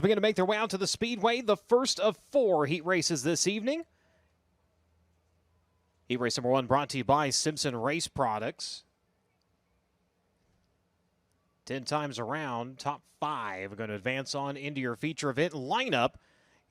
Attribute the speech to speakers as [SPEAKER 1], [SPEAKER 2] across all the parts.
[SPEAKER 1] Begin to make their way out to the Speedway, the first of 4 heat races this evening. Heat race number 1 brought to you by Simpson Race Products. 10 times around, top 5 are going to advance on into your feature event lineup.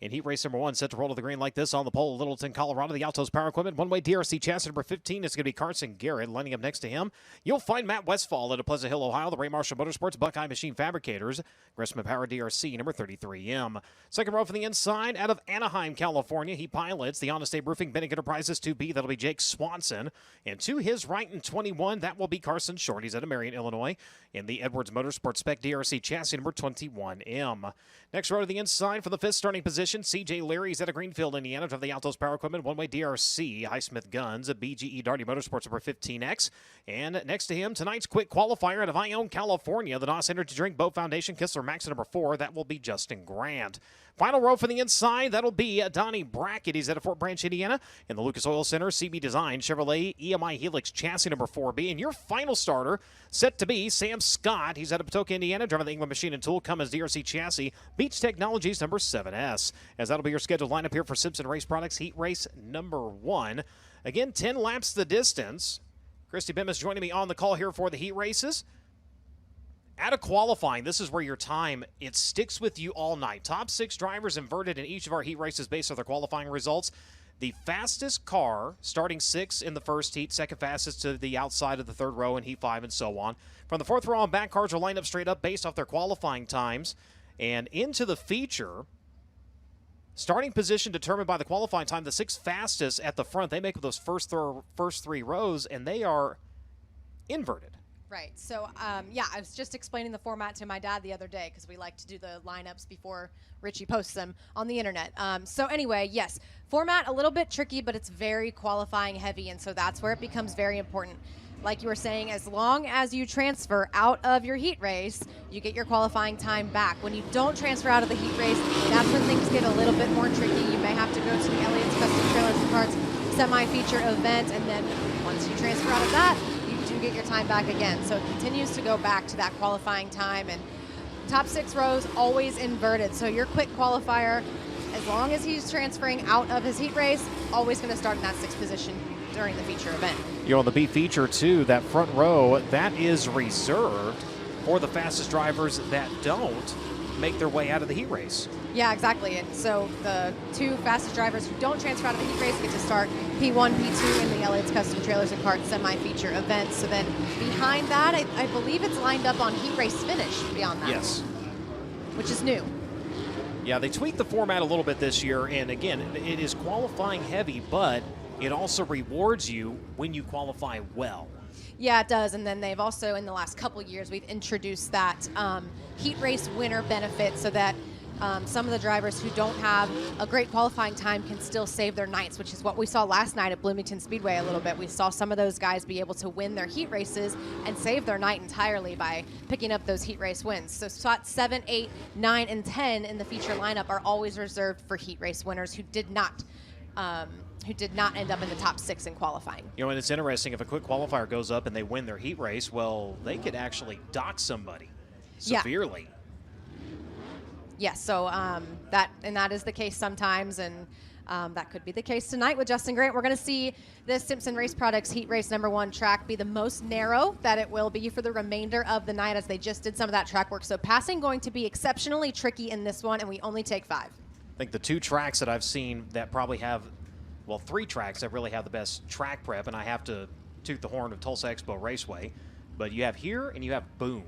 [SPEAKER 1] In heat race number 1, set to roll to the green like this on the pole, Littleton, Colorado, the Altos Power Equipment. One-way DRC chassis number 15 is going to be Carson Garrett. Lining up next to him, you'll find Matt Westfall out of Pleasant Hill, Ohio, the Ray Marshall Motorsports Buckeye Machine Fabricators. Gressman Power DRC number 33M. Second row from the inside, out of Anaheim, California, he pilots the Honest Abe Roofing Bennick Enterprises 2B. That'll be Jake Swanson. And to his right in 21, that will be Carson Short. He's out of Marion, Illinois. In the Edwards Motorsports Spec DRC chassis number 21M. Next row to the inside for the 5th starting position, CJ Leary's out of Greenfield, Indiana, of the Altos Power Equipment, one-way DRC, Highsmith Guns, a BGE Darty Motorsports number 15X. And next to him, tonight's quick qualifier out of Ione, California, the NOS Energy Drink Boat Foundation, Kistler Max number 4, that will be Justin Grant. Final row for the inside, that'll be Donnie Brackett. He's out of Fort Branch, Indiana. In the Lucas Oil Center, CB Design, Chevrolet EMI Helix chassis number 4B. And your final starter, set to be Sam Scott. He's out of Patoka, Indiana, driving the England Machine and Tool Cummins DRC chassis, Beach Technologies number 7S. As that'll be your scheduled lineup here for Simpson Race Products Heat Race number 1. Again, 10 laps the distance. Christy Bemis joining me on the call here for the heat races. Out of qualifying, this is where your time, it sticks with you all night. Top 6 drivers inverted in each of our heat races based on their qualifying results. The fastest car, starting 6th in the first heat, second fastest to the outside of the 3rd row in heat 5, and so on. From the 4th row on back, cars are lined up straight up based off their qualifying times. And into the feature, starting position determined by the qualifying time, the 6 fastest at the front, they make up those first 3 rows, and they are inverted.
[SPEAKER 2] Right. So, yeah, I was just explaining the format to my dad the other day because we like to do the lineups before Richie posts them on the internet. So anyway, yes, format a little bit tricky, but it's very qualifying heavy, and so that's where it becomes very important. Like you were saying, as long as you transfer out of your heat race, you get your qualifying time back. When you don't transfer out of the heat race, that's when things get a little bit more tricky. You may have to go to the Elliot's Custom Trailers and Carts semi-feature event, and then once you transfer out of that, you get your time back again. So it continues to go back to that qualifying time, and top 6 rows always inverted. So your quick qualifier, as long as he's transferring out of his heat race, always going to start in that 6th position during the feature event.
[SPEAKER 1] You're on the B feature too. That front row, that is reserved for the fastest drivers that don't make their way out of the heat race.
[SPEAKER 2] Yeah, exactly. And so the 2 fastest drivers who don't transfer out of the heat race get to start P1, P2 in the Elliot's Custom Trailers and Carts semi-feature event. So then behind that, I believe it's lined up on heat race finish beyond that.
[SPEAKER 1] Yes.
[SPEAKER 2] Which is new.
[SPEAKER 1] Yeah, they tweaked the format a little bit this year, and again, it is qualifying heavy, but it also rewards you when you qualify well.
[SPEAKER 2] Yeah, it does. And then they've also, in the last couple years, we've introduced that heat race winner benefit so that some of the drivers who don't have a great qualifying time can still save their nights, which is what we saw last night at Bloomington Speedway a little bit. We saw some of those guys be able to win their heat races and save their night entirely by picking up those heat race wins. So spots 7, 8, 9, and 10 in the feature lineup are always reserved for heat race winners who did not end up in the top 6 in qualifying.
[SPEAKER 1] You know, and it's interesting, if a quick qualifier goes up and they win their heat race, well, they could actually dock somebody severely.
[SPEAKER 2] Yeah. Yes, so that is the case sometimes, and that could be the case tonight with Justin Grant. We're going to see this Simpson Race Products Heat Race number 1 track be the most narrow that it will be for the remainder of the night, as they just did some of that track work. So passing going to be exceptionally tricky in this one, and we only take 5.
[SPEAKER 1] I think the 2 tracks that I've seen that probably have, well, 3 tracks that really have the best track prep, and I have to toot the horn of Tulsa Expo Raceway, but you have here and you have Boone,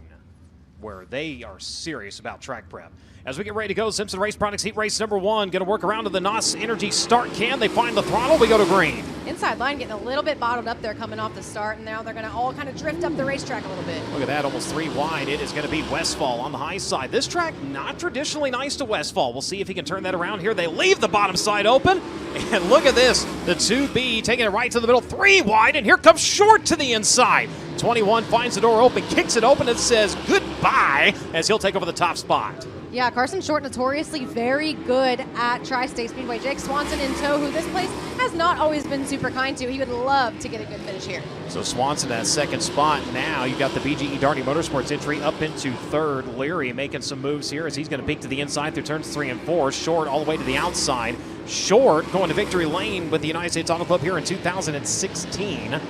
[SPEAKER 1] where they are serious about track prep. As we get ready to go, Simpson Race Products Heat Race number 1, going to work around to the NOS Energy start can. They find the throttle. We go to green.
[SPEAKER 2] Inside line getting a little bit bottled up there coming off the start, and now they're going to all kind of drift up the racetrack a little bit.
[SPEAKER 1] Look at that, almost 3 wide. It is going to be Westfall on the high side. This track, not traditionally nice to Westfall. We'll see if he can turn that around here. They leave the bottom side open, and look at this. The 2B taking it right to the middle, 3 wide, and here comes Short to the inside. 21 finds the door open, kicks it open, and says goodbye as he'll take over the top spot.
[SPEAKER 2] Yeah, Carson Short notoriously very good at Tri-State Speedway. Jake Swanson in tow, who this place has not always been super kind to. He would love to get a good finish here.
[SPEAKER 1] So Swanson at second spot. Now you got the BGE Darty Motorsports entry up into third. Leary making some moves here as he's going to peek to the inside through turns 3 and 4. Short all the way to the outside. Short going to victory lane with the United States Auto Club here in 2016.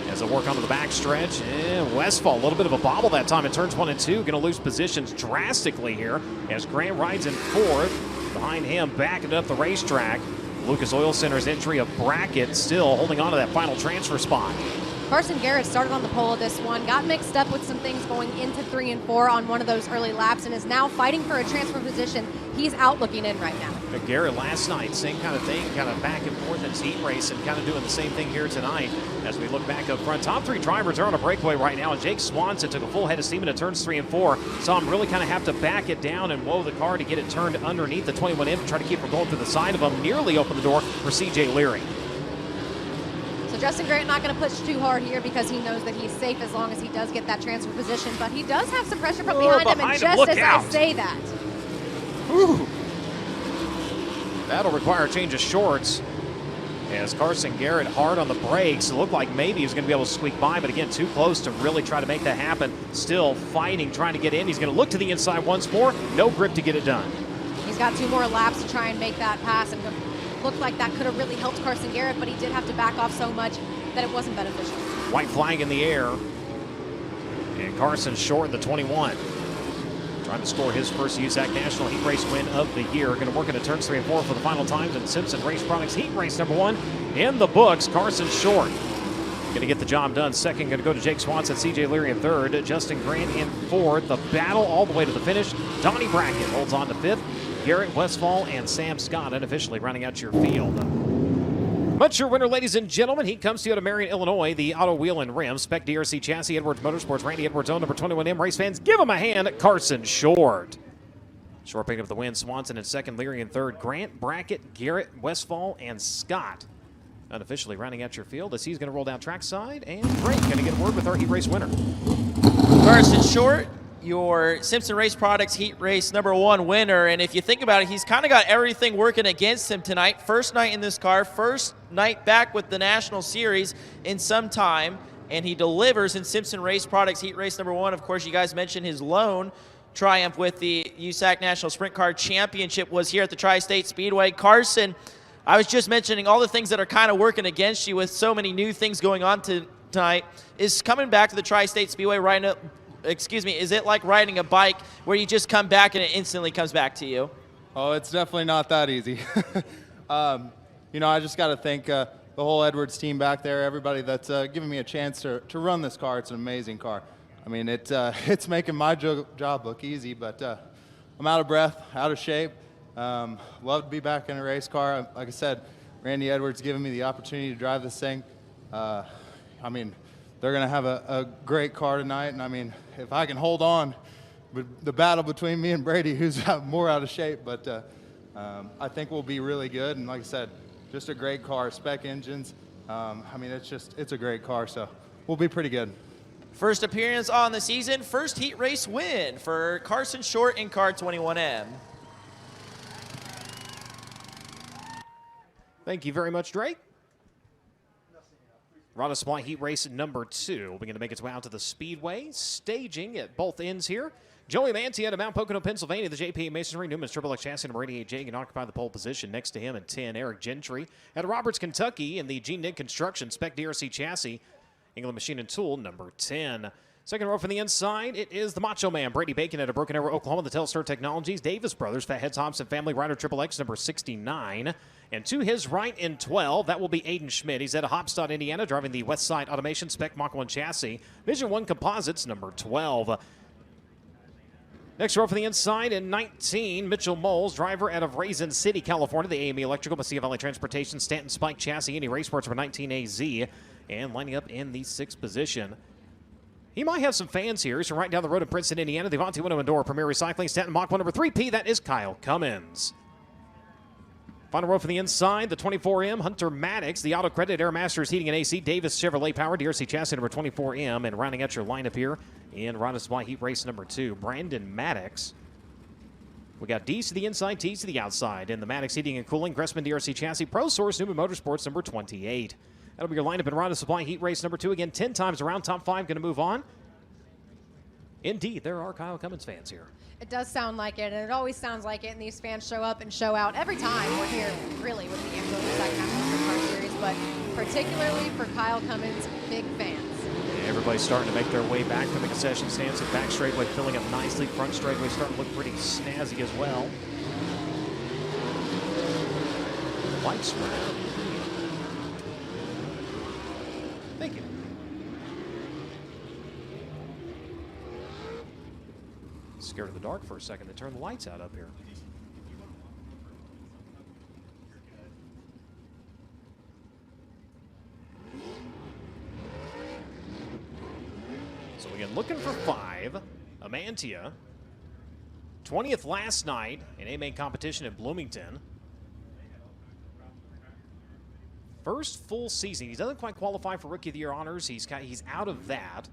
[SPEAKER 1] As they work onto the backstretch, and Westfall, a little bit of a bobble that time in turns 1 and 2. Going to lose positions drastically here as Grant rides in fourth. Behind him, backing up the racetrack. Lucas Oil Center's entry of Brackett still holding on to that final transfer spot.
[SPEAKER 2] Carson Garrett started on the pole of this one, got mixed up with some things going into 3 and 4 on one of those early laps, and is now fighting for a transfer position. He's out looking in right now.
[SPEAKER 1] Garrett last night, same kind of thing, kind of back and forth in his heat race, and kind of doing the same thing here tonight as we look back up front. Top 3 drivers are on a breakaway right now, and Jake Swanson took a full head of steam into turns 3 and 4. Saw him really kind of have to back it down and whoa the car to get it turned underneath the 21M to try to keep her going through the side of him. Nearly opened the door for CJ Leary.
[SPEAKER 2] So Justin Grant not going to push too hard here because he knows that he's safe as long as he does get that transfer position, but he does have some pressure from behind him, and just as I say that.
[SPEAKER 1] Whew. That'll require a change of shorts as Carson Garrett hard on the brakes. It looked like maybe he was going to be able to squeak by, but again, too close to really try to make that happen. Still fighting, trying to get in. He's going to look to the inside once more. No grip to get it done.
[SPEAKER 2] He's got 2 more laps to try and make that pass, and looked like that could have really helped Carson Garrett, but he did have to back off so much that it wasn't beneficial.
[SPEAKER 1] White flag in the air, and Carson Short in the 21. Trying to score his first USAC National Heat Race win of the year. Going to work into turns 3 and 4 for the final times in Simpson Race Products Heat Race number 1 in the books. Carson Short going to get the job done. Second going to go to Jake Swanson, CJ Leary in third, Justin Grant in fourth. The battle all the way to the finish. Donnie Brackett holds on to fifth. Garrett Westfall and Sam Scott unofficially rounding out your field. But your winner, ladies and gentlemen, he comes to you out of Marion, Illinois, the Auto Wheel and Rim, Spec DRC Chassis, Edwards Motorsports, Randy Edwards, own number 21M. Race fans, give him a hand, Carson Short. Short picking up the win, Swanson in second, Leary in third, Grant, Brackett, Garrett, Westfall, and Scott unofficially rounding out your field as he's going to roll down trackside, and Drake going to get a word with our heat race winner.
[SPEAKER 3] Carson Short, your Simpson Race Products Heat Race number 1 winner. And if you think about it, he's kind of got everything working against him tonight. First night in this car, first night back with the National Series in some time, and he delivers in Simpson Race Products Heat Race number 1. Of course, you guys mentioned his lone triumph with the USAC National Sprint Car Championship was here at the Tri-State Speedway. Carson, I was just mentioning all the things that are kind of working against you with so many new things going on tonight. Is coming back to the Tri-State Speedway right now. Is it like riding a bike where you just come back and it instantly comes back to you?
[SPEAKER 4] Oh, it's definitely not that easy. You know, I just got to thank the whole Edwards team back there, everybody that's giving me a chance to run this car. It's an amazing car. I mean, it's making my job look easy, but I'm out of breath, out of shape. Love to be back in a race car. Like I said, Randy Edwards giving me the opportunity to drive this thing. I mean, they're going to have a great car tonight, and I mean, if I can hold on, the battle between me and Brady, who's more out of shape, but I think we'll be really good. And like I said, just a great car, spec engines. I mean, it's a great car, so we'll be pretty good.
[SPEAKER 3] First appearance on the season, first heat race win for Carson Short in car 21M.
[SPEAKER 1] Thank you very much, Drake. Rod of Supply Heat Race number 2 will begin to make its way out to the Speedway. Staging at both ends here. Joey Manti out of Mount Pocono, Pennsylvania. The JP Masonry Newman's Triple X chassis number 88 J can occupy the pole position. Next to him in 10, Eric Gentry. Out of Roberts, Kentucky in the Gene Nick Construction Spec DRC chassis. England Machine and Tool number 10. Second row from the inside, it is the Macho Man, Brady Bacon out of Broken Arrow, Oklahoma, the Telstar Technologies, Davis Brothers, Fathead Thompson Family Rider Triple X number 69. And to his right in 12, that will be Aiden Schmidt. He's out of Hopstad, Indiana, driving the Westside Automation Spec Mach 1 chassis. Vision 1 Composites number 12. Next row from the inside in 19, Mitchell Moles, driver out of Raisin City, California, the AME Electrical, Mesilla Valley Transportation, Stanton Spike chassis, Indy Race Sports number 19 AZ. And lining up in the 6th position. He might have some fans here. He's from right down the road in Princeton, Indiana. The Avanti Window and Door Premier Recycling, Stanton Mach 1 number 3P. That is Kyle Cummins. Final row from the inside, the 24M, Hunter Maddox, the Auto Credit Air Masters Heating and AC, Davis Chevrolet Power, DRC chassis number 24M. And rounding out your lineup here in Rod of Supply Heat Race number 2, Brandon Maddox. We got D's to the inside, T's to the outside. In the Maddox Heating and Cooling, Gressman DRC Chassis, Pro Source, Newman Motorsports, number 28. That'll be your lineup in Rod of Supply Heat Race number 2. Again, 10 times around, top 5 going to move on. Indeed, there are Kyle Cummins fans here.
[SPEAKER 2] It does sound like it, and it always sounds like it, and these fans show up and show out every time we're here, really, with the USAC National Sprint Car Series, but particularly for Kyle Cummins, big fans.
[SPEAKER 1] Everybody's starting to make their way back from the concession stands and back straightaway filling up nicely. Front straightaway starting to look pretty snazzy as well. Lights around. Thank you. Scared of the dark for a second. They turn the lights out up here. So again, looking for 5. Amantia. 20th last night in A-Main competition at Bloomington. First full season. He doesn't quite qualify for Rookie of the Year honors. He's out of that.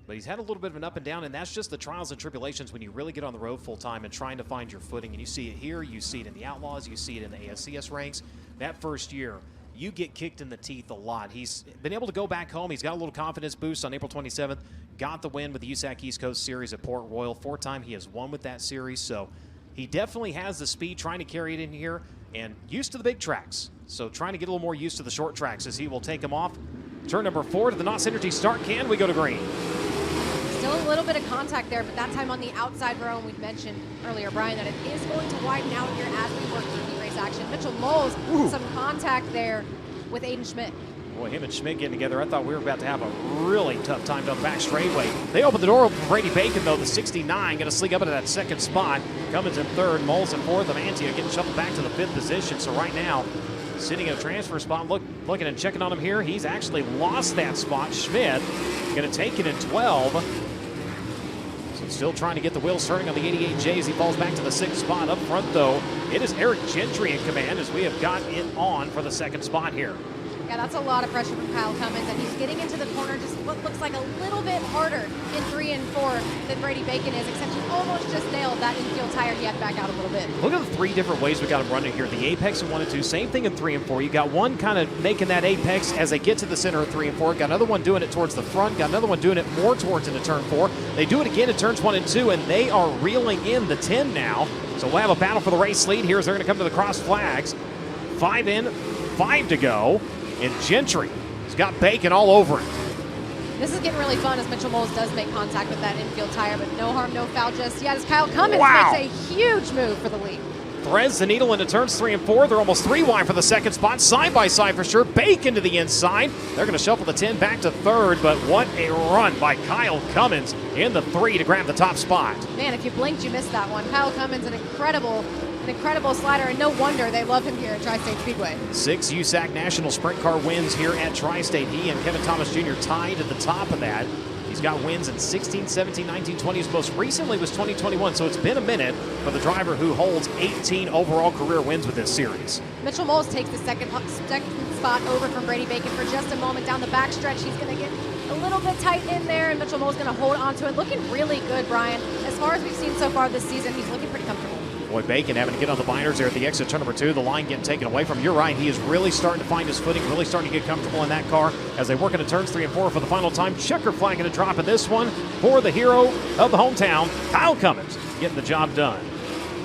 [SPEAKER 1] But he's had a little bit of an up and down, and that's just the trials and tribulations when you really get on the road full time and trying to find your footing. And you see it here, you see it in the Outlaws, you see it in the ASCS ranks. That first year, you get kicked in the teeth a lot. He's been able to go back home. He's got a little confidence boost on April 27th. Got the win with the USAC East Coast Series at Port Royal. 4th time he has won with that series. So he definitely has the speed, trying to carry it in here, and used to the big tracks. So trying to get a little more used to the short tracks as he will take them off. Turn number 4 to the NOS Energy start can. We go to green.
[SPEAKER 2] Still a little bit of contact there, but that time on the outside row, and we've mentioned earlier, Brian, that it is going to widen out here as we work through heat race action. Mitchell Moles, some contact there with Aiden Schmidt.
[SPEAKER 1] Boy, him and Schmidt getting together, I thought we were about to have a really tough time down the back straightaway. They opened the door for Brady Bacon, though, the 69, going to sneak up into that 2nd spot. Cummins in 3rd, Moles in 4th, Amantia getting shuffled back to the 5th position. So right now, sitting in a transfer spot, looking and checking on him here. He's actually lost that spot. Schmidt going to take it in 12. Still trying to get the wheels turning on the 88J as he falls back to the 6th spot. Up front, though, it is Eric Gentry in command as we have got it on for the 2nd spot here.
[SPEAKER 2] Yeah, that's a lot of pressure from Kyle Cummins, and he's getting into the corner just what looks like a little bit harder in 3 and 4 than Brady Bacon is, except he almost just nailed that infield tire. He had to back out a little bit.
[SPEAKER 1] Look at the 3 different ways we got him running here. The apex in 1 and 2, same thing in 3 and 4. You got one kind of making that apex as they get to the center of 3 and 4. Got another one doing it towards the front. Got another one doing it more towards into turn 4. They do it again in turns 1 and 2, and they are reeling in the 10 now. So we'll have a battle for the race lead here as they're going to come to the cross flags. 5 in, 5 to go. And Gentry has got Bacon all over it.
[SPEAKER 2] This is getting really fun as Mitchell Moles does make contact with that infield tire, but no harm, no foul just yet as Kyle Cummins makes a huge move for the lead.
[SPEAKER 1] Threads the needle into turns 3 and 4. They're almost 3 wide for the 2nd spot. Side by side for sure. Bacon to the inside. They're going to shuffle the 10 back to 3rd, but what a run by Kyle Cummins in the 3 to grab the top spot.
[SPEAKER 2] Man, if you blinked, you missed that one. Kyle Cummins, an incredible slider, and no wonder they love him here at Tri-State Speedway.
[SPEAKER 1] 6 USAC National Sprint Car wins here at Tri-State. He and Kevin Thomas Jr. tied at the top of that. He's got wins in 16, 17, 19, 20. His most recently was 2021, so it's been a minute for the driver who holds 18 overall career wins with this series.
[SPEAKER 2] Mitchell Moles takes the second spot over from Brady Bacon for just a moment down the backstretch. He's going to get a little bit tight in there, and Mitchell Moles going to hold on to it. Looking really good, Brian. As far as we've seen so far this season, he's looking pretty comfortable.
[SPEAKER 1] Boy, Bacon having to get on the binders there at the exit turn number 2. The line getting taken away from him. You're right. He is really starting to find his footing, really starting to get comfortable in that car as they work into turns 3 and 4 for the final time. Checker flag going to drop in this one for the hero of the hometown, Kyle Cummins, getting the job done.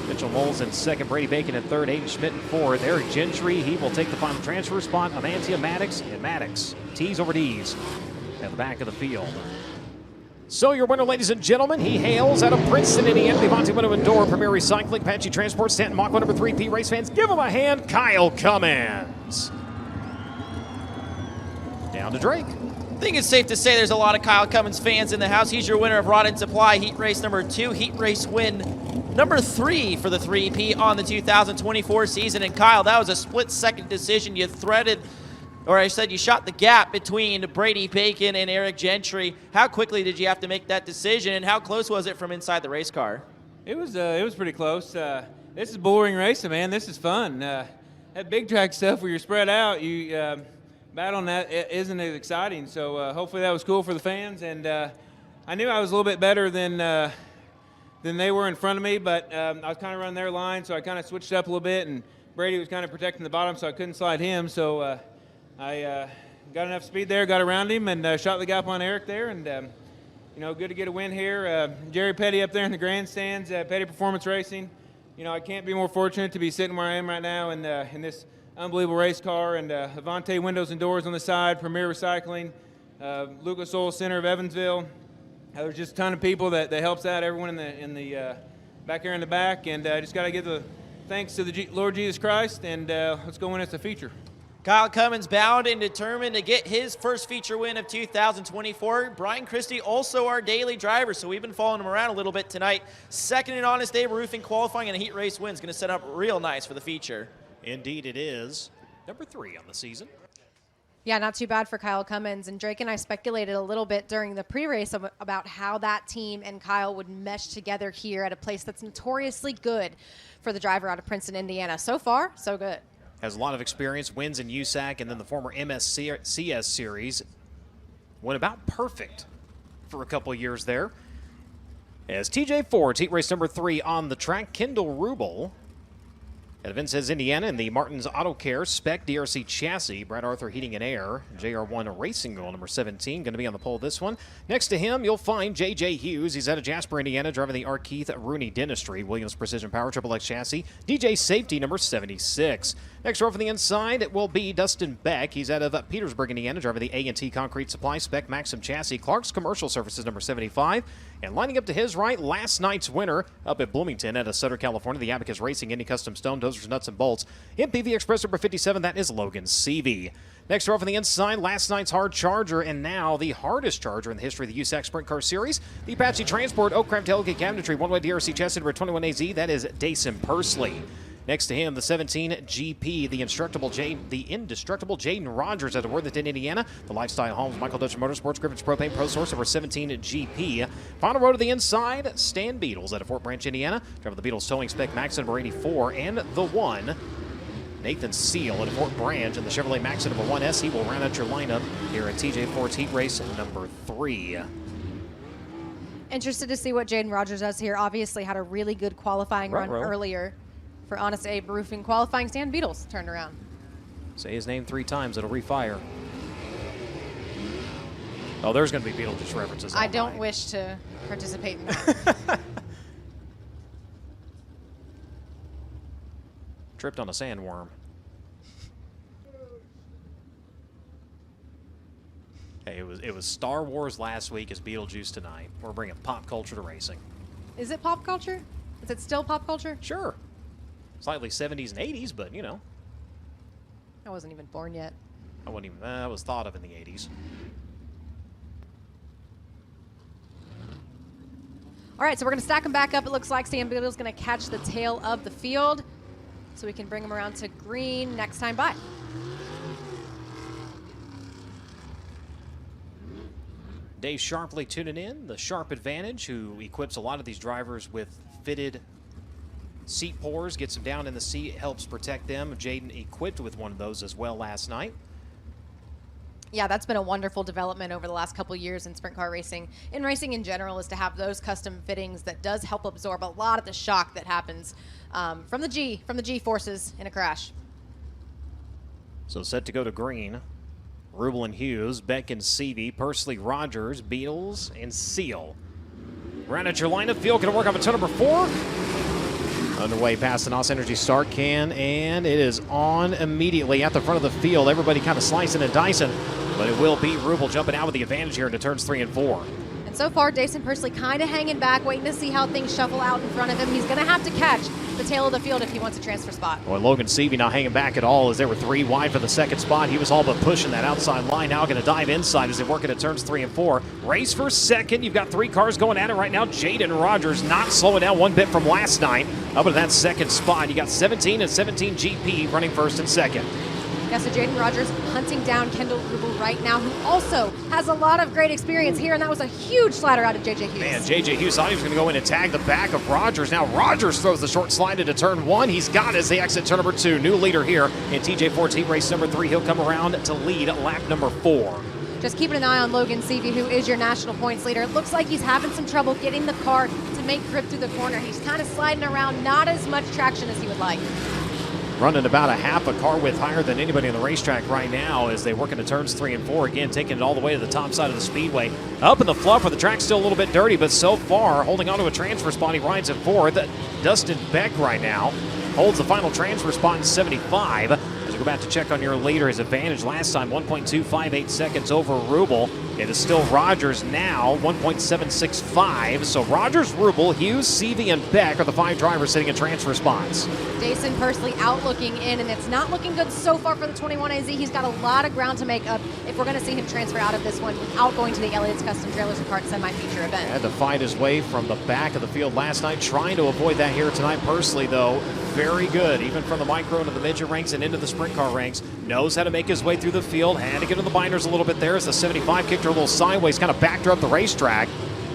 [SPEAKER 1] Mitchell Moles in 2nd, Brady Bacon in 3rd, Aiden Schmidt in 4th. Eric Gentry, he will take the final transfer spot. Amantia, Maddox, and Maddox. T's over D's at the back of the field. So your winner, ladies and gentlemen, he hails out of Princeton, Indiana. The Avanti window and door, Premier Recycling, Apache Transport, Stanton Mach 1 number 3P. Race fans, give him a hand. Kyle Cummins. Down to Drake.
[SPEAKER 3] I think it's safe to say there's a lot of Kyle Cummins fans in the house. He's your winner of Rod and Supply Heat Race number 2, Heat Race win number 3 for the 3P on the 2024 season. And Kyle, that was a split-second decision. You threaded, or I said you shot the gap between Brady Bacon and Eric Gentry. How quickly did you have to make that decision, and how close was it from inside the race car?
[SPEAKER 5] It was pretty close. This is boring racing, man. This is fun. That big track stuff where you're spread out, you battling that isn't as exciting. So hopefully that was cool for the fans. And I knew I was a little bit better than than they were in front of me, but I was kind of running their line, so I kind of switched up a little bit, and Brady was kind of protecting the bottom, so I couldn't slide him. So I got enough speed there, got around him, and shot the gap on Eric there, and good to get a win here. Jerry Petty up there in the grandstands, Petty Performance Racing. I can't be more fortunate to be sitting where I am right now in this unbelievable race car, and Avante Windows and Doors on the side, Premier Recycling, Lucas Oil Center of Evansville. There's just a ton of people that helps out, everyone in the back here in the back, and just got to give the thanks to the Lord Jesus Christ, and let's go win us a feature.
[SPEAKER 3] Kyle Cummins bound and determined to get his first feature win of 2024. Brian Christie, also our daily driver, so we've been following him around a little bit tonight. Second in Honest Abe Roofing qualifying and a heat race win is going to set up real nice for the feature.
[SPEAKER 1] Indeed it is. Number 3 on the season.
[SPEAKER 2] Yeah, not too bad for Kyle Cummins. And Drake and I speculated a little bit during the pre-race about how that team and Kyle would mesh together here at a place that's notoriously good for the driver out of Princeton, Indiana. So far, so good.
[SPEAKER 1] Has a lot of experience, wins in USAC, and then the former MSCS series. Went about perfect for a couple years there. As TJ Ford's heat race number 3 on the track, Kendall Rubel at Vincennes, Indiana, in the Martin's Auto Care Spec DRC chassis. Brad Arthur Heating and Air, JR1 Racing Girl number 17, going to be on the pole this one. Next to him, you'll find JJ Hughes. He's out of Jasper, Indiana, driving the R. Keith Rooney Dentistry, Williams Precision Power Triple X chassis, DJ Safety number 76. Next row from the inside, it will be Dustin Beck. He's out of Petersburg, Indiana, driving the A&T Concrete Supply Spec Maxim chassis, Clark's Commercial Services number 75. And lining up to his right, last night's winner up at Bloomington out of Sutter, California, the Abacus Racing Indy Custom Stone Dozers, Nuts, and Bolts. MPV Express number 57, that is Logan Seavey. Next row from the inside, last night's hard charger, and now the hardest charger in the history of the USAC Sprint Car Series, the Apache Transport Oak Craft Tailgate Cabinetry, one-way DRC chassis number 21AZ, that is Dason Pursley. Next to him, the 17 GP, the indestructible Jaden Rogers out of Worthington, Indiana. The Lifestyle Homes, Michael Dutch Motorsports, Griffin's Propane Pro Source number 17 GP. Final row to the inside, Stan Beatles out of Fort Branch, Indiana. Driving the Beatles Towing Spec Max number 84, and the one, Nathan Seal out of Fort Branch, and the Chevrolet Max number 1S. He will round out your lineup here at TJ Ford's Heat Race number 3.
[SPEAKER 2] Interested to see what Jaden Rogers does here. Obviously had a really good qualifying run earlier for Honest Abe Roofing. Qualifying, Stan Beatles turned around.
[SPEAKER 1] Say his name 3 times, it'll refire. Oh, there's going to be Beetlejuice references.
[SPEAKER 2] I don't wish to participate in that.
[SPEAKER 1] Tripped on a sandworm. Hey, it was Star Wars last week, it's Beetlejuice tonight. We're bringing pop culture to racing.
[SPEAKER 2] Is it pop culture? Is it still pop culture?
[SPEAKER 1] Sure. Slightly 70s and 80s, but,
[SPEAKER 2] I wasn't even born yet.
[SPEAKER 1] I was thought of in the 80s.
[SPEAKER 2] All right, so we're going to stack them back up. It looks like Stan Beatles going to catch the tail of the field, so we can bring them around to green next time by.
[SPEAKER 1] Dave Sharpley tuning in, the Sharp Advantage, who equips a lot of these drivers with fitted seat pours, gets them down in the seat, helps protect them. Jaden equipped with one of those as well last night.
[SPEAKER 2] Yeah, that's been a wonderful development over the last couple years in sprint car racing. In racing in general, is to have those custom fittings that does help absorb a lot of the shock that happens from the G forces in a crash.
[SPEAKER 1] So set to go to green. Rubel and Hughes, Beck and Seavey, Pursley, Rogers, Beatles, and Seal. Round at your lineup. Field going to work on turn number 4. Underway past the NOS Energy start can, and it is on immediately at the front of the field. Everybody kind of slicing and dicing, but it will be Rubel jumping out with the advantage here into turns 3 and 4.
[SPEAKER 2] And so far, Dason Pursley kind of hanging back, waiting to see how things shuffle out in front of him. He's going to have to catch the tail of the field if he wants a transfer spot.
[SPEAKER 1] Boy, Logan Seavey not hanging back at all as they were 3 wide for the second spot. He was all but pushing that outside line. Now going to dive inside as they work into turns 3 and 4. Race for second. You've got 3 cars going at it right now. Jaden Rogers not slowing down one bit from last night. Up in that second spot, you got 17 and 17 GP running first and second.
[SPEAKER 2] Yeah, so Jaden Rogers hunting down Kendall Rubel right now, who also has a lot of great experience here, and that was a huge slider out of JJ Hughes.
[SPEAKER 1] Man, JJ Hughes thought he was going to go in and tag the back of Rogers. Now Rogers throws the short slide into turn 1. He's got as they exit turn number 2. New leader here in TJ Ford's Heat Race number 3. He'll come around to lead lap number 4.
[SPEAKER 2] just keeping an eye on Logan Seavey, who is your national points leader. It looks like he's having some trouble getting the car to make grip through the corner. He's kind of sliding around, not as much traction as he would like.
[SPEAKER 1] Running about a half a car width higher than anybody on the racetrack right now as they work into turns 3 and 4. Again, taking it all the way to the top side of the speedway. Up in the fluff where the track's still a little bit dirty, but so far holding on to a transfer spot. He rides it forward. Dustin Beck right now holds the final transfer spot in 75. As we go back to check on your leader, his advantage last time, 1.258 seconds over Rubel. It is still Rogers now, 1.765. So Rogers, Rubel, Hughes, Seavey, and Beck are the 5 drivers sitting in transfer spots.
[SPEAKER 2] Jason Pursley out looking in, and it's not looking good so far for the 21AZ. He's got a lot of ground to make up if we're going to see him transfer out of this one without going to the Elliott's Custom Trailers and Karts semi-feature event.
[SPEAKER 1] Had to fight his way from the back of the field last night, trying to avoid that here tonight. Pursley, though, very good, even from the micro into the midget ranks and into the sprint car ranks. Knows how to make his way through the field. Had to get in the binders a little bit there as the 75 kicked her a little sideways, kind of backed her up the racetrack.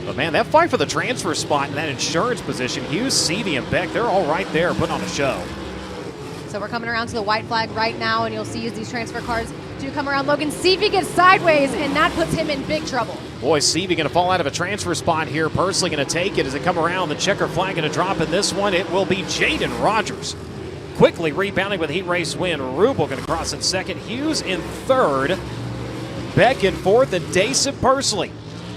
[SPEAKER 1] But man, that fight for the transfer spot in that insurance position, Hughes, Seavey, and Beck, they're all right there putting on a show.
[SPEAKER 2] So we're coming around to the white flag right now, and you'll see as these transfer cars do come around. Logan Seavey gets sideways, and that puts him in big trouble.
[SPEAKER 1] Boy, Seavey going to fall out of a transfer spot here. Pursley going to take it as they come around. The checker flag going to drop in this one. It will be Jaden Rogers. Quickly rebounding with a heat race win. Rubel going to cross in second. Hughes in third. Beck in fourth, and Dason Pursley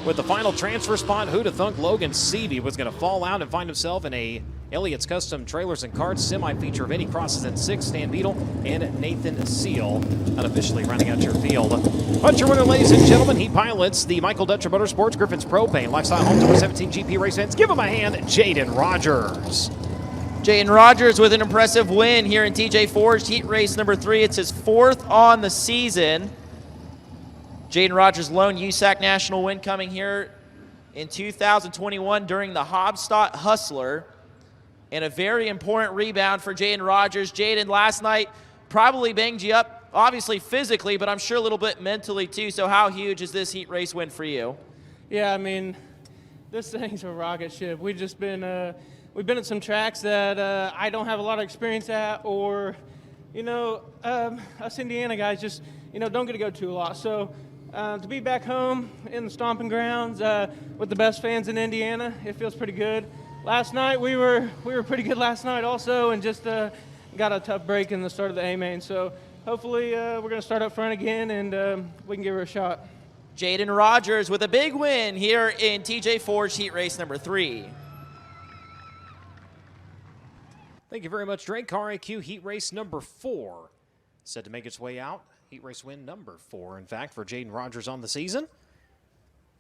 [SPEAKER 1] with the final transfer spot. Who'd have thunk Logan Seavey was going to fall out and find himself in a Elliott's Custom Trailers and Karts semi-feature event. He crosses in sixth. Stan Beadle and Nathan Seal unofficially rounding out your field. But your winner, ladies and gentlemen, he pilots the Michael Dutcher Motorsports Griffin's Propane Lifestyle Home Tour 17 GP race fans. Give him a hand, Jaden Rogers.
[SPEAKER 3] Jaden Rogers with an impressive win here in TJ Forged Heat Race number 3. It's his 4th on the season. Jaden Rogers' lone USAC national win coming here in 2021 during the Hobstadt Hustler. And a very important rebound for Jaden Rogers. Jaden, last night probably banged you up, obviously physically, but I'm sure a little bit mentally too. So how huge is this heat race win for you?
[SPEAKER 6] Yeah, I mean, this thing's a rocket ship. We've been at some tracks that I don't have a lot of experience at, or, us Indiana guys just, don't get to go to a lot. So to be back home in the stomping grounds with the best fans in Indiana, it feels pretty good. Last night we were pretty good last night also, and just got a tough break in the start of the A-main. So hopefully we're going to start up front again, and we can give her a shot.
[SPEAKER 3] Jaden Rogers with a big win here in TJ Forged Heat Race number 3.
[SPEAKER 1] Thank you very much, Drake. Car IQ Heat Race number 4 set to make its way out. Heat Race win number 4, in fact, for Jaden Rogers on the season.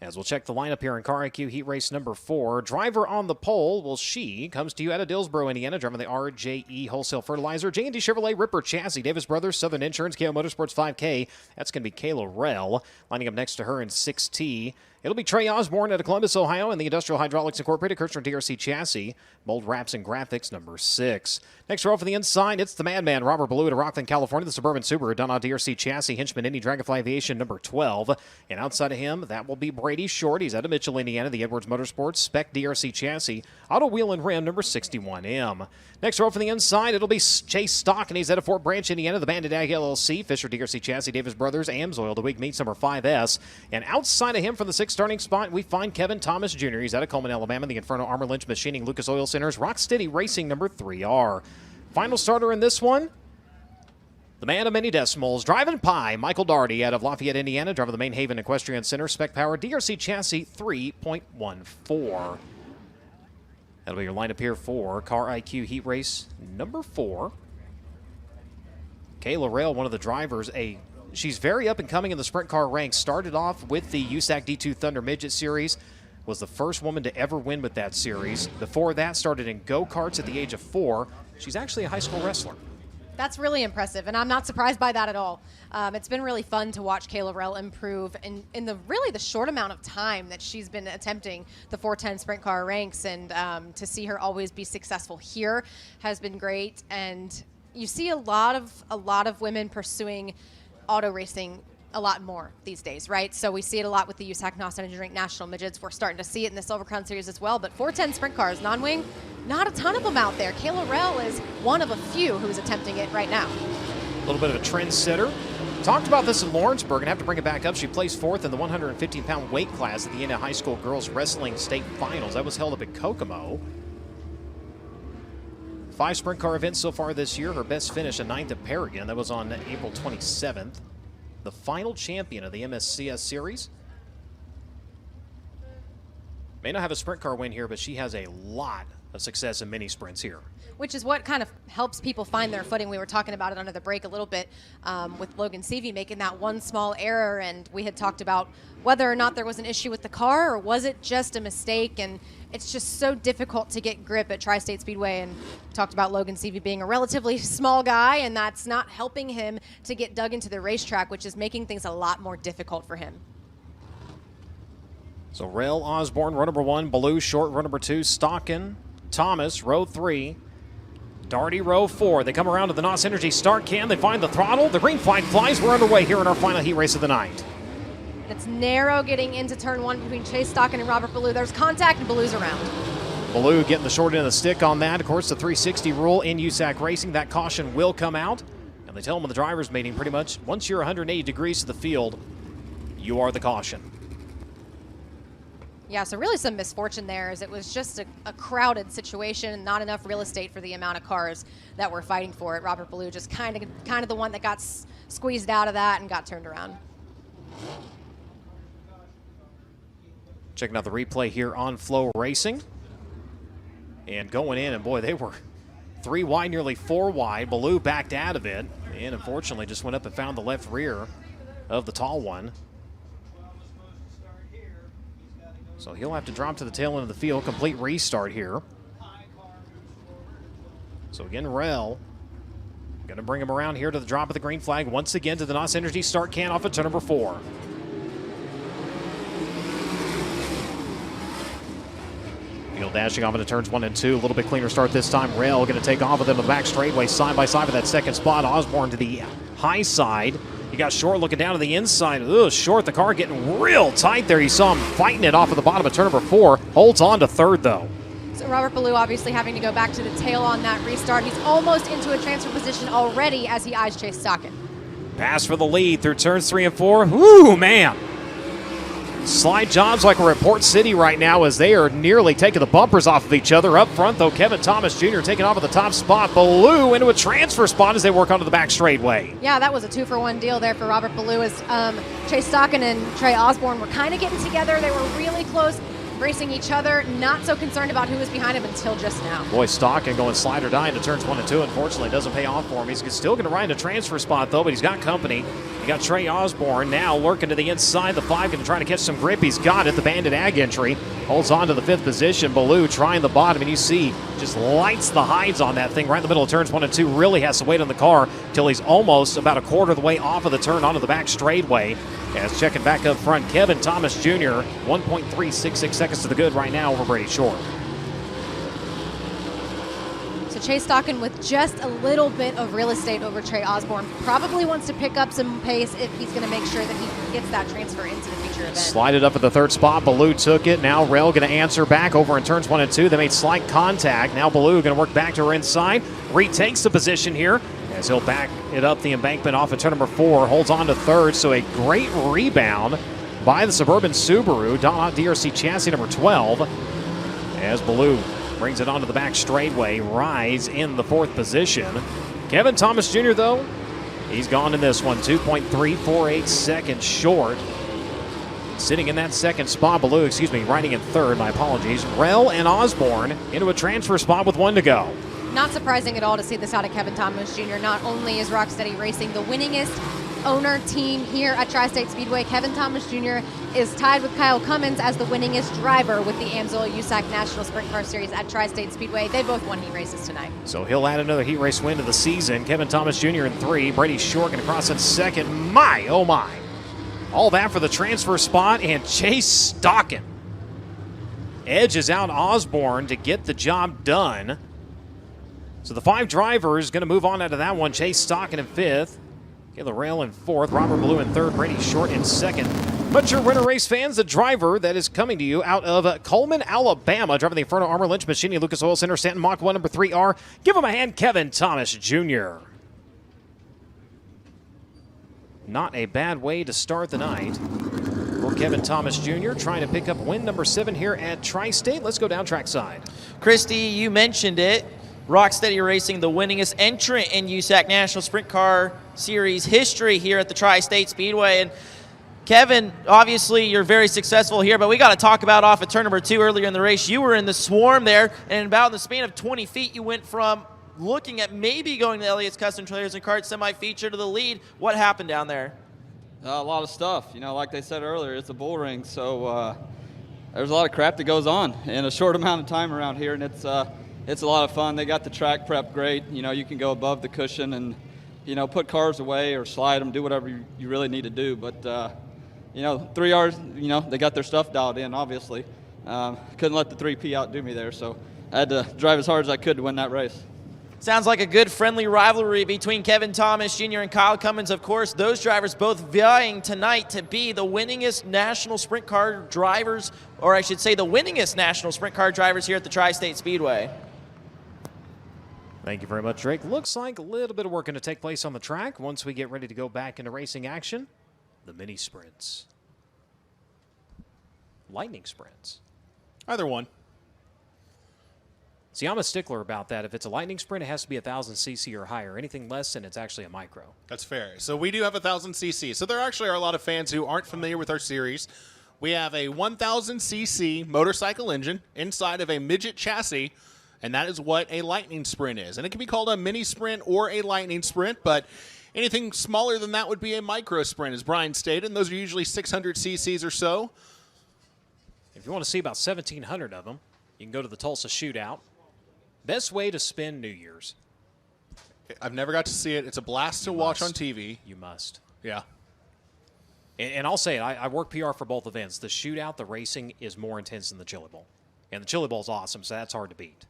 [SPEAKER 1] As we'll check the lineup here in Car IQ Heat Race number 4. Driver on the pole, well, she comes to you out of Dillsboro, Indiana, driving the RJE Wholesale Fertilizer. J&D Chevrolet Ripper Chassis, Davis Brothers, Southern Insurance, KO Motorsports 5K. That's going to be Kayla Rell. Lining up next to her in 6T. It'll be Trey Osborne out of Columbus, Ohio, and the Industrial Hydraulics Incorporated, Kirchner DRC Chassis, Mold Wraps and Graphics, number 6. Next row for the inside, it's the Madman, Robert Ballou out of Rockland, California, the Suburban Subaru, Donna DRC Chassis, Hinchman Indy Dragonfly Aviation, number 12. And outside of him, that will be Brady Short. He's out of Mitchell, Indiana, the Edwards Motorsports, Spec DRC Chassis, Auto Wheel and Rim, number 61M. Next row for the inside, it'll be Chase Stock, and he's out of Fort Branch, Indiana, the Bandit Ag LLC, Fisher DRC Chassis, Davis Brothers, Amsoil, the Wig Meats, number 5S. And outside of him for the 6th starting spot, we find Kevin Thomas Jr. He's out of Coleman, Alabama, the Inferno Armor Lynch Machining, Lucas Oil Centers, Rocksteady Racing, number 3R. Final starter in this one, the man of many decimals, driving pie, Michael Daugherty out of Lafayette, Indiana, driving the Main Haven Equestrian Center, Spec Power, DRC Chassis 3.14. That'll be your lineup here for Car IQ Heat Race number 4. Kayla Rell, one of the drivers, she's very up and coming in the sprint car ranks. Started off with the USAC D2 Thunder Midget Series. Was the first woman to ever win with that series. Before that, started in go-karts at the age of 4. She's actually a high school wrestler.
[SPEAKER 2] That's really impressive, and I'm not surprised by that at all. It's been really fun to watch Kayla Rell improve in the short amount of time that she's been attempting the 410 sprint car ranks, and to see her always be successful here has been great. And you see a lot of women pursuing auto racing a lot more these days, right? So we see it a lot with the USAC NOS Energy Drink National Midgets. We're starting to see it in the Silver Crown Series as well. But 410 sprint cars, non-wing, not a ton of them out there. Kayla Rell is one of a few who's attempting it right now.
[SPEAKER 1] A little bit of a trendsetter Talked about this in Lawrenceburg and have to bring it back up. She placed 4th in the 115-pound weight class at the Indiana High School Girls Wrestling State Finals. That was held up in Kokomo. 5 sprint car events so far this year. Her best finish, a 9th at Paragon. That was on April 27th. The final champion of the MSCS Series. May not have a sprint car win here, but she has a lot of success in mini sprints here.
[SPEAKER 2] Which is what kind of helps people find their footing. We were talking about it under the break a little bit with Logan Seavey making that one small error, and we had talked about whether or not there was an issue with the car or was it just a mistake, and it's just so difficult to get grip at Tri-State Speedway, and talked about Logan Seavey being a relatively small guy, and that's not helping him to get dug into the racetrack, which is making things a lot more difficult for him.
[SPEAKER 1] So Rel Osborne, row number 1, Ballou Short, row number 2, Stockin, Thomas, row 3, Darty, row 4. They come around to the NOS Energy start can. They find the throttle. The green flag flies. We're underway here in our final heat race of the night.
[SPEAKER 2] It's narrow getting into turn 1 between Chase Stockin and Robert Ballou. There's contact and Ballou's around.
[SPEAKER 1] Ballou getting the short end of the stick on that. Of course, the 360 rule in USAC racing. That caution will come out. And they tell them in the driver's meeting pretty much, once you're 180 degrees to the field, you are the caution.
[SPEAKER 2] Yeah, so really some misfortune there, as it was just a crowded situation and not enough real estate for the amount of cars that were fighting for it. Robert Ballou just kind of the one that got squeezed out of that and got turned around.
[SPEAKER 1] Checking out the replay here on FloRacing. And going in, and boy, they were 3 wide, nearly 4 wide. Ballou backed out of it, and unfortunately just went up and found the left rear of the tall one. So he'll have to drop to the tail end of the field, complete restart here. So again, Rel going to bring him around here to the drop of the green flag once again to the NOS Energy start can off at turn number 4. Field dashing off into turns 1 and 2. A little bit cleaner start this time. Rel going to take off with them to the back straightaway side by side for that second spot. Osborne to the high side. You got Short looking down to the inside. Ugh, Short, the car getting real tight there. You saw him fighting it off of the bottom of turn number 4. Holds on to third, though.
[SPEAKER 2] So Robert Ballou obviously having to go back to the tail on that restart. He's almost into a transfer position already as he eyes Chase Stockin.
[SPEAKER 1] Pass for the lead through turns 3 and 4. Woo, man. Slide jobs like we're at Port City right now as they are nearly taking the bumpers off of each other. Up front, though, Kevin Thomas Jr. taking off at the top spot. Ballou into a transfer spot as they work onto the back straightway.
[SPEAKER 2] Yeah, that was a 2-for-1 deal there for Robert Ballou as Chase Stockin and Trey Osborne were kind of getting together. They were really close, racing each other. Not so concerned about who was behind him until just now.
[SPEAKER 1] Boy, Stockin going slide or die into turns 1 and 2. Unfortunately, doesn't pay off for him. He's still going to ride in a transfer spot, though, but he's got company. You got Trey Osborne now lurking to the inside. The 5 going to try to catch some grip. He's got it. The Bandit Ag entry holds on to the 5th position. Ballou trying the bottom, and you see just lights the hides on that thing right in the middle of turns 1 and 2. Really has to wait on the car till he's almost about a quarter of the way off of the turn onto the back straightaway. As checking back up front, Kevin Thomas Jr. 1.366 seconds to the good right now over Brady Short.
[SPEAKER 2] So Chase Stockin with just a little bit of real estate over Trey Osborne. Probably wants to pick up some pace if he's going to make sure that he gets that transfer into the future event.
[SPEAKER 1] Slide it up at the 3rd spot. Ballou took it. Now Rel going to answer back over in turns 1 and 2. They made slight contact. Now Ballou going to work back to her inside. Retakes the position here as he'll back it up the embankment off of turn number 4. Holds on to 3rd. So a great rebound by the Suburban Subaru. Don DRC chassis number 12 as Ballou brings it onto the back straightway, rides in the 4th position. Kevin Thomas Jr., though, he's gone in this one, 2.348 seconds short. Sitting in that 2nd spot, Ballou, riding in 3rd, my apologies. Rel and Osborne into a transfer spot with 1 to go.
[SPEAKER 2] Not surprising at all to see this out of Kevin Thomas Jr. Not only is Rocksteady Racing the winningest owner team here at Tri-State Speedway, Kevin Thomas Jr. is tied with Kyle Cummins as the winningest driver with the AMSOIL USAC National Sprint Car Series at Tri-State Speedway. They both won heat races tonight.
[SPEAKER 1] So he'll add another heat race win to the season. Kevin Thomas Jr. in 3. Brady Short going to cross in 2nd. My, oh my. All that for the transfer spot, and Chase Stockin edges out Osborne to get the job done. So the 5 drivers going to move on out of that one. Chase Stockin in 5th. Kayla Rail in 4th, Robert Ballou in 3rd, Brady Short in 2nd. But your Winter Race fans, the driver that is coming to you out of Coleman, Alabama, driving the Inferno Armor Lynch Machine, Lucas Oil Center, Stanton Mach 1, number 3R. Give him a hand, Kevin Thomas Jr. Not a bad way to start the night for Kevin Thomas Jr. trying to pick up win number 7 here at Tri-State. Let's go down trackside.
[SPEAKER 3] Christy, you mentioned it. Rocksteady Racing, the winningest entrant in USAC National Sprint Car Series history here at the Tri-State Speedway. And Kevin, obviously you're very successful here, but we got to talk about off at turn number 2 earlier in the race. You were in the swarm there, and about in the span of 20 feet, you went from looking at maybe going to Elliott's Custom Trailers and Karts semi-feature to the lead. What happened down there?
[SPEAKER 7] A lot of stuff. You know, like they said earlier, it's a bull ring, so there's a lot of crap that goes on in a short amount of time around here, and it's a lot of fun. They got the track prep great. You know, you can go above the cushion and, you know, put cars away or slide them, do whatever you really need to do. But, you know, 3 hours, you know, they got their stuff dialed in, obviously. Couldn't let the 3P outdo me there, so I had to drive as hard as I could to win that race.
[SPEAKER 3] Sounds like a good friendly rivalry between Kevin Thomas Jr. and Kyle Cummins. Of course, those drivers both vying tonight to be the winningest national sprint car drivers, or I should say the winningest national sprint car drivers here at the Tri-State Speedway.
[SPEAKER 1] Thank you very much, Drake. Looks like a little bit of work going to take place on the track once we get ready to go back into racing action. The mini sprints. Lightning sprints.
[SPEAKER 8] Either one.
[SPEAKER 1] See, I'm a stickler about that. If it's a lightning sprint, it has to be 1,000 cc or higher. Anything less, then it's actually a micro.
[SPEAKER 8] That's fair. So we do have 1,000 cc. So there actually are a lot of fans who aren't familiar with our series. We have a 1,000 cc motorcycle engine inside of a midget chassis, and that is what a lightning sprint is. And it can be called a mini sprint or a lightning sprint, but anything smaller than that would be a micro sprint, as Brian stated, and those are usually 600 cc's or so.
[SPEAKER 1] If you want to see about 1,700 of them, you can go to the Tulsa Shootout. Best way to spend New Year's.
[SPEAKER 8] I've never got to see it. It's a blast to watch on TV.
[SPEAKER 1] You must.
[SPEAKER 8] Yeah.
[SPEAKER 1] And I'll say it, I work PR for both events. The shootout, the racing, is more intense than the Chili Bowl. And the Chili Bowl is awesome, so that's hard to beat.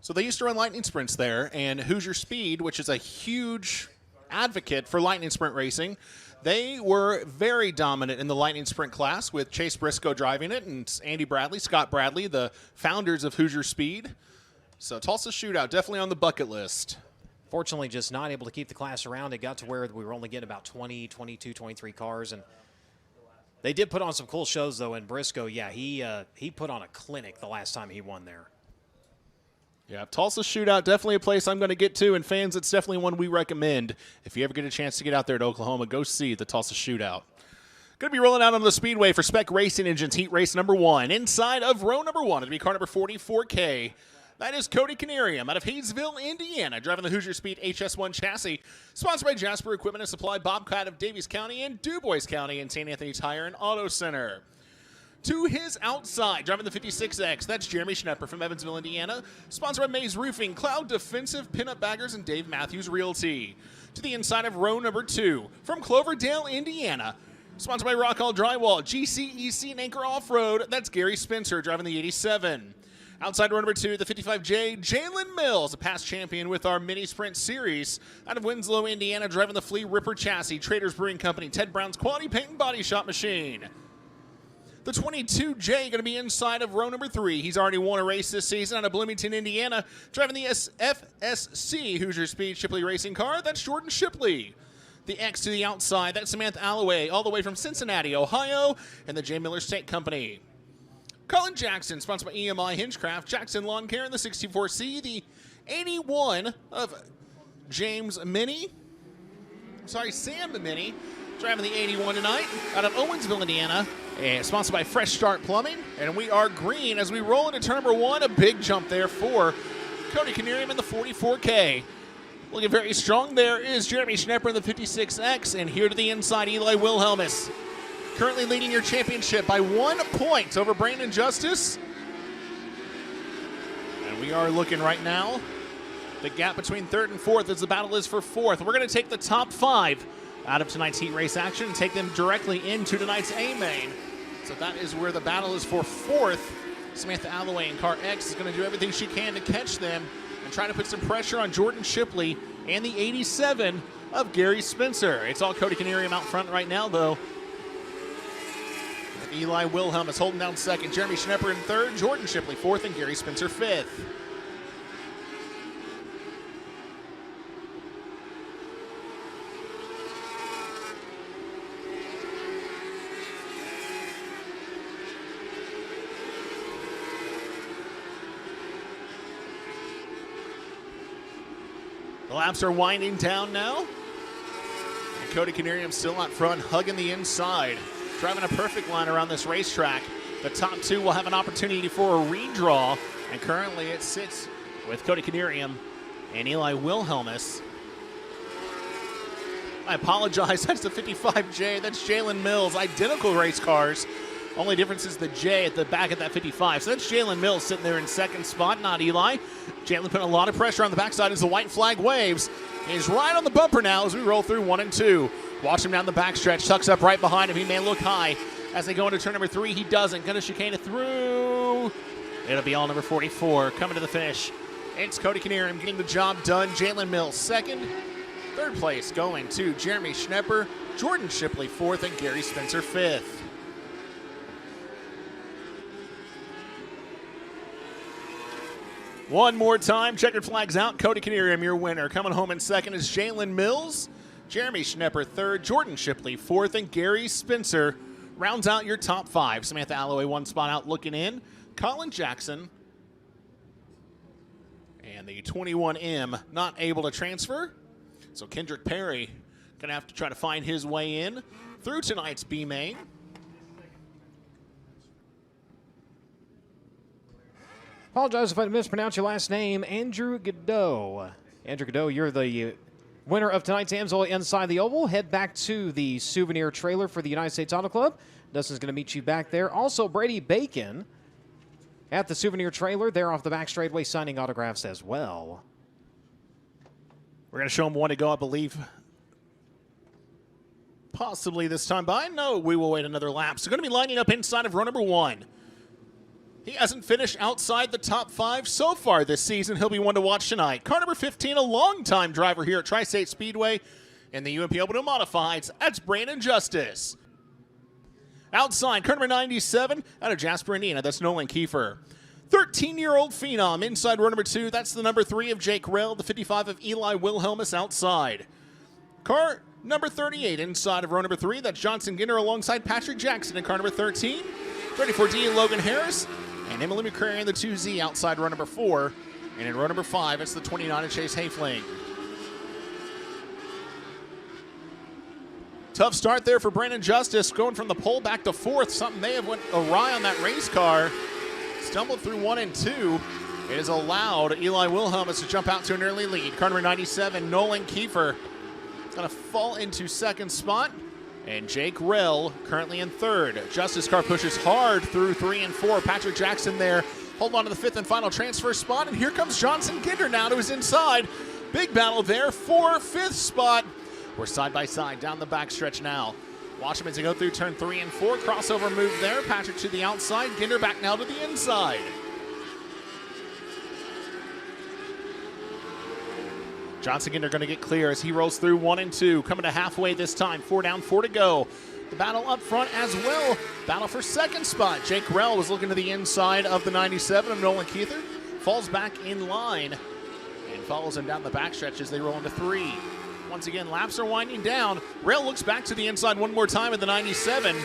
[SPEAKER 8] So they used to run lightning sprints there, and Hoosier Speed, which is a huge advocate for lightning sprint racing, they were very dominant in the lightning sprint class with Chase Briscoe driving it and Andy Bradley, Scott Bradley, the founders of Hoosier Speed. So Tulsa Shootout, definitely on the bucket list.
[SPEAKER 1] Fortunately, just not able to keep the class around. It got to where we were only getting about 20, 22, 23 cars. And they did put on some cool shows, though, in Briscoe. Yeah, he put on a clinic the last time he won there.
[SPEAKER 8] Yeah, Tulsa Shootout, definitely a place I'm going to get to. And fans, it's definitely one we recommend. If you ever get a chance to get out there to Oklahoma, go see the Tulsa Shootout. Going to be rolling out on the Speedway for Spec Racing Engines Heat Race number 1. Inside of row number 1, it'll be car number 44K. That is Cody Canarium out of Hayesville, Indiana, driving the Hoosier Speed HS1 chassis. Sponsored by Jasper Equipment and Supply, Bobcat of Davies County and DuBois County, and St. Anthony Tire and Auto Center. To his outside, driving the 56X, that's Jeremy Schnepper from Evansville, Indiana. Sponsored by Maze Roofing, Cloud Defensive, Pinup Baggers, and Dave Matthews Realty. To the inside of row number 2, from Cloverdale, Indiana. Sponsored by Rockall Drywall, GCEC and Anchor Off-Road, that's Gary Spencer driving the 87. Outside row number 2, the 55J, Jalen Mills, a past champion with our mini sprint series. Out of Winslow, Indiana, driving the Flea Ripper chassis, Traders Brewing Company, Ted Brown's Quality Paint and Body Shop machine. The 22J going to be inside of row number 3. He's already won a race this season out of Bloomington, Indiana, driving the FSC Hoosier Speed Shipley racing car. That's Jordan Shipley. The X to the outside, that's Samantha Alloway, all the way from Cincinnati, Ohio, and the J. Miller Steak Company. Colin Jackson, sponsored by EMI Hingecraft, Jackson Lawn Care, and the 64C, the 81 of Sam Minnie, driving the 81 tonight, out of Owensville, Indiana, and sponsored by Fresh Start Plumbing, and we are green as we roll into turn number 1, a big jump there for Cody Canarium in the 44K. Looking very strong there is Jeremy Schnepper in the 56X, and here to the inside, Eli Wilhelmus. Currently leading your championship by 1 point over Brandon Justice. And we are looking right now, the gap between 3rd and 4th as the battle is for 4th. We're going to take the top 5 out of tonight's heat race action and take them directly into tonight's A-Main. So that is where the battle is for 4th. Samantha Alloway in Car X is going to do everything she can to catch them and try to put some pressure on Jordan Shipley and the 87 of Gary Spencer. It's all Cody Canarium out front right now, though. Eli Wilhelm is holding down 2nd. Jeremy Schnepper in 3rd. Jordan Shipley 4th, and Gary Spencer 5th. laps are winding down now. And Cody Canarium still out front, hugging the inside. Driving a perfect line around this racetrack. The top two will have an opportunity for a redraw. And currently it sits with Cody Canarium and Eli Wilhelmus. I apologize, that's the 55J. That's Jalen Mills. Identical race cars. Only difference is the J at the back of that 55. So that's Jalen Mills sitting there in second spot, not Eli. Jalen putting a lot of pressure on the backside as the white flag waves. He's right on the bumper now as we roll through 1 and 2. Watch him down the backstretch. Tucks up right behind him. He may look high. As they go into turn number 3, he doesn't. Gonna chicane it through. It'll be all number 44 coming to the finish. It's Cody Canarium getting the job done. Jalen Mills second. Third place going to Jeremy Schnepper, Jordan Shipley fourth, and Gary Spencer fifth. One more time, checkered flags out. Cody Canarium, your winner. Coming home in second is Jalen Mills, Jeremy Schnepper third, Jordan Shipley fourth, and Gary Spencer rounds out your top 5. Samantha Alloway 1 spot out looking in. Colin Jackson and the 21M not able to transfer. So Kendrick Perry going to have to try to find his way in through tonight's B main.
[SPEAKER 1] Apologize if I mispronounced your last name, Andrew Godot. Andrew Godot, you're the winner of tonight's Amsoil Inside the Oval. Head back to the souvenir trailer for the United States Auto Club. Dustin's going to meet you back there. Also, Brady Bacon at the souvenir trailer. They're off the back straightaway signing autographs as well.
[SPEAKER 8] We're going to show him 1 to go, I believe. Possibly this time by. No, we will wait another lap. So going to be lining up inside of row number 1. He hasn't finished outside the top 5 so far this season. He'll be one to watch tonight. Car number 15, a longtime driver here at Tri-State Speedway in the UMP Open Modifieds. That's Brandon Justice. Outside, car number 97 out of Jasper, Indiana. That's Nolan Kiefer. 13-year-old phenom inside row number 2. That's the number 3 of Jake Rell, the 55 of Eli Wilhelmus outside. Car number 38 inside of row number 3. That's Johnson Ginner alongside Patrick Jackson in car number 13. 34D Logan Harris and Emily McCrary in the 2Z outside row number 4. And in row number 5, it's the 29 of Chase Hayfling. Tough start there for Brandon Justice, going from the pole back to 4th. Something may have went awry on that race car. Stumbled through 1 and 2. It has allowed Eli Wilhelmus to jump out to an early lead. Car number 97, Nolan Kiefer, is going to fall into 2nd spot. And Jake Rell currently in 3rd. Justice car pushes hard through 3 and 4. Patrick Jackson there, hold on to the 5th and final transfer spot. And here comes Johnson Ginder now to his inside. Big battle there for 5th spot. We're side by side down the backstretch now. Watch him as they go through turn 3 and 4. Crossover move there. Patrick to the outside. Ginder back now to the inside. Johnson Ginder going to get clear as he rolls through 1 and 2. Coming to halfway this time. 4 down, 4 to go. The battle up front as well. Battle for 2nd spot. Jake Rell was looking to the inside of the 97 of Nolan Kiefer. Falls back in line and follows him down the backstretch as they roll into 3. Once again, laps are winding down. Rell looks back to the inside one more time at the 97.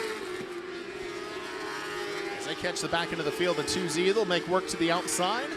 [SPEAKER 8] As they catch the back end of the field, the 2Z, they'll make work to the outside.